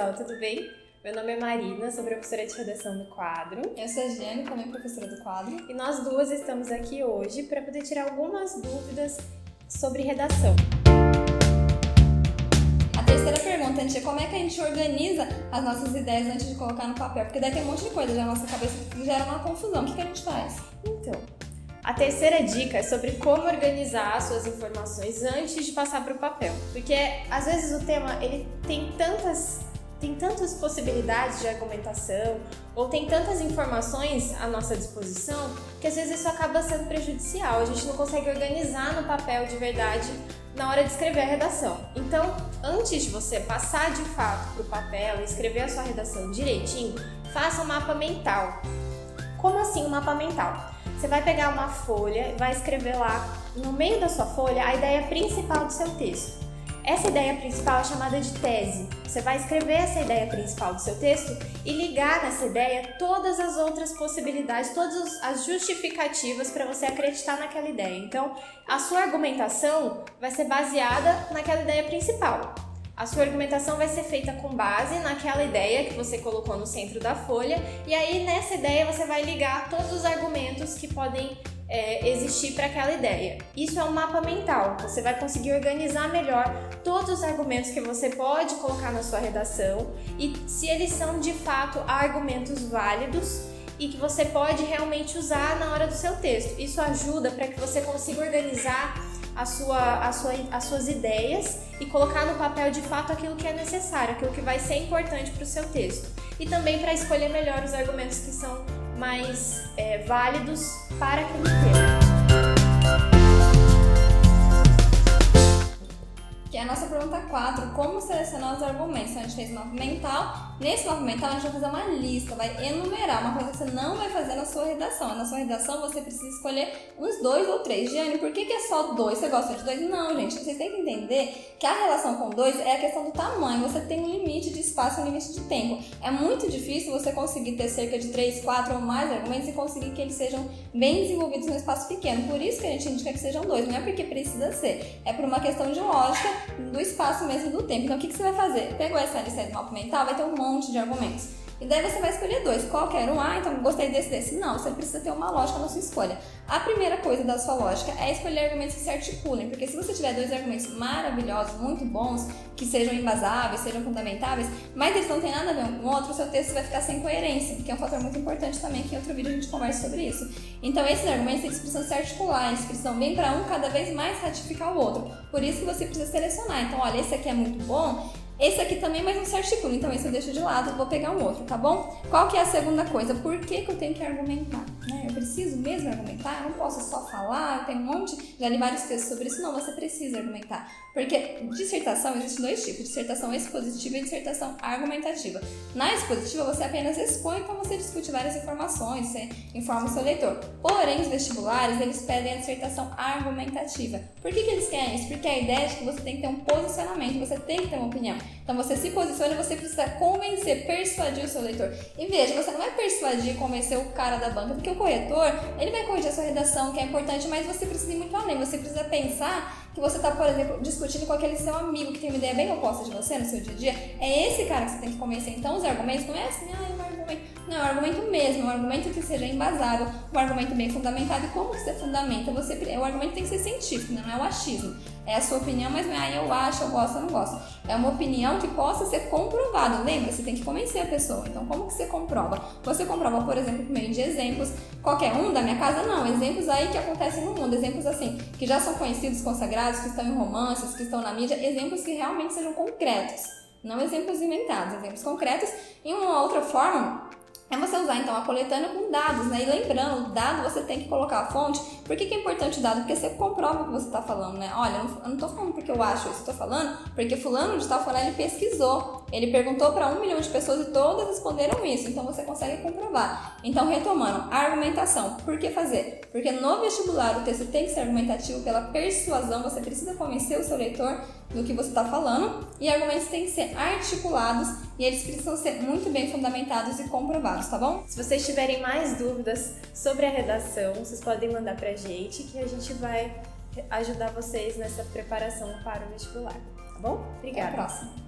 pessoal, tudo bem? Meu nome é Marina, sou professora de redação do quadro. Eu sou a Jane, também professora do quadro. E nós duas estamos aqui hoje para poder tirar algumas dúvidas sobre redação. A terceira pergunta, é como é que a gente organiza as nossas ideias antes de colocar no papel? Porque daí tem um monte de coisa na nossa cabeça que gera uma confusão. O que a gente faz? Então, a terceira dica é sobre como organizar as suas informações antes de passar para o papel. Porque, às vezes, o tema ele tem tantas possibilidades de argumentação ou tem tantas informações à nossa disposição que, às vezes, isso acaba sendo prejudicial. A gente não consegue organizar no papel de verdade na hora de escrever a redação. Então, antes de você passar de fato para o papel e escrever a sua redação direitinho, faça um mapa mental. Como assim um mapa mental? Você vai pegar uma folha e vai escrever lá, no meio da sua folha, a ideia principal do seu texto. Essa ideia principal é chamada de tese. Você vai escrever essa ideia principal do seu texto e ligar nessa ideia todas as outras possibilidades, todas as justificativas para você acreditar naquela ideia. Então, a sua argumentação vai ser baseada naquela ideia principal. A sua argumentação vai ser feita com base naquela ideia que você colocou no centro da folha, e aí nessa ideia você vai ligar todos os argumentos que podem existir para aquela ideia. Isso é um mapa mental. Você vai conseguir organizar melhor todos os argumentos que você pode colocar na sua redação e se eles são de fato argumentos válidos e que você pode realmente usar na hora do seu texto. Isso ajuda para que você consiga organizar as suas ideias e colocar no papel de fato aquilo que é necessário, aquilo que vai ser importante para o seu texto. E também para escolher melhor os argumentos que são mais válidos para aquele tema. Que é a nossa pergunta 4, como selecionar os argumentos? Então, a gente fez um mapa mental. Nesse mapa mental, a gente vai fazer uma lista, vai enumerar uma coisa que você não vai fazer na sua redação. Na sua redação, você precisa escolher uns 2 ou 3. Giane, por que é só 2? Você gosta de 2? Não, gente, vocês têm que entender que a relação com 2 é a questão do tamanho. Você tem um limite de espaço, um limite de tempo. É muito difícil você conseguir ter cerca de 3, 4 ou mais argumentos e conseguir que eles sejam bem desenvolvidos num espaço pequeno. Por isso que a gente indica que sejam 2. Não é porque precisa ser, é por uma questão de lógica do espaço mesmo do tempo. Então, o que você vai fazer? Pegou essa lista de mapa mental, vai ter um monte de argumentos. E daí você vai escolher 2. Qualquer um. Ah, então gostei desse. Não, você precisa ter uma lógica na sua escolha. A primeira coisa da sua lógica é escolher argumentos que se articulem, porque se você tiver 2 argumentos maravilhosos, muito bons, que sejam embasáveis, sejam fundamentáveis, mas eles não têm nada a ver um com o outro, o seu texto vai ficar sem coerência, que é um fator muito importante também, que em outro vídeo a gente conversa sobre isso. Então esses argumentos eles precisam se articular, eles precisam bem para um cada vez mais ratificar o outro. Por isso que você precisa selecionar. Então, olha, esse aqui é muito bom, esse aqui também, mas não se articula, então esse eu deixo de lado, vou pegar um outro, tá bom? Qual que é a segunda coisa? Por que eu tenho que argumentar? Eu preciso mesmo argumentar? Eu não posso só falar, eu tenho um monte, já li vários textos sobre isso. Não, você precisa argumentar. Porque dissertação, existem 2 tipos, dissertação expositiva e dissertação argumentativa. Na expositiva, você apenas expõe, então você discute várias informações, você informa o seu leitor. Porém, os vestibulares, eles pedem a dissertação argumentativa. Por que eles querem isso? Porque a ideia é de que você tem que ter um posicionamento, você tem que ter uma opinião. Então você se posiciona e você precisa convencer, persuadir o seu leitor. E veja, você não vai persuadir e convencer o cara da banca, porque o corretor, ele vai corrigir a sua redação, que é importante, mas você precisa ir muito além. Você precisa pensar que você está, por exemplo, discutindo com aquele seu amigo que tem uma ideia bem oposta de você no seu dia a dia. É esse cara que você tem que convencer. Então os argumentos não é assim, um argumento. Não, é um argumento mesmo, um argumento que seja embasado, um argumento bem fundamentado. E como você fundamenta? O argumento tem que ser científico, não é o achismo. É a sua opinião, mas não é eu acho, eu gosto, eu não gosto. É uma opinião que possa ser comprovada. Lembra? Você tem que convencer a pessoa. Então, como que você comprova? Você comprova, por exemplo, por meio de exemplos. Qualquer um da minha casa, não. Exemplos aí que acontecem no mundo. Exemplos assim, que já são conhecidos, consagrados, que estão em romances, que estão na mídia. Exemplos que realmente sejam concretos. Não exemplos inventados, exemplos concretos. E uma outra forma é você usar, então, a coletânea com dados, né? E lembrando, o dado você tem que colocar a fonte. Por que é importante o dado? Porque você comprova o que você está falando, né? Olha, eu não estou falando porque eu acho isso, eu estou falando porque fulano de tal foi lá, ele pesquisou. Ele perguntou para 1 milhão de pessoas e todas responderam isso. Então, você consegue comprovar. Então, retomando, a argumentação. Por que fazer? Porque no vestibular o texto tem que ser argumentativo pela persuasão. Você precisa convencer o seu leitor do que você está falando. E argumentos têm que ser articulados e eles precisam ser muito bem fundamentados e comprovados, tá bom? Se vocês tiverem mais dúvidas sobre a redação, vocês podem mandar pra gente que a gente vai ajudar vocês nessa preparação para o vestibular, tá bom? Obrigada. Até a próxima.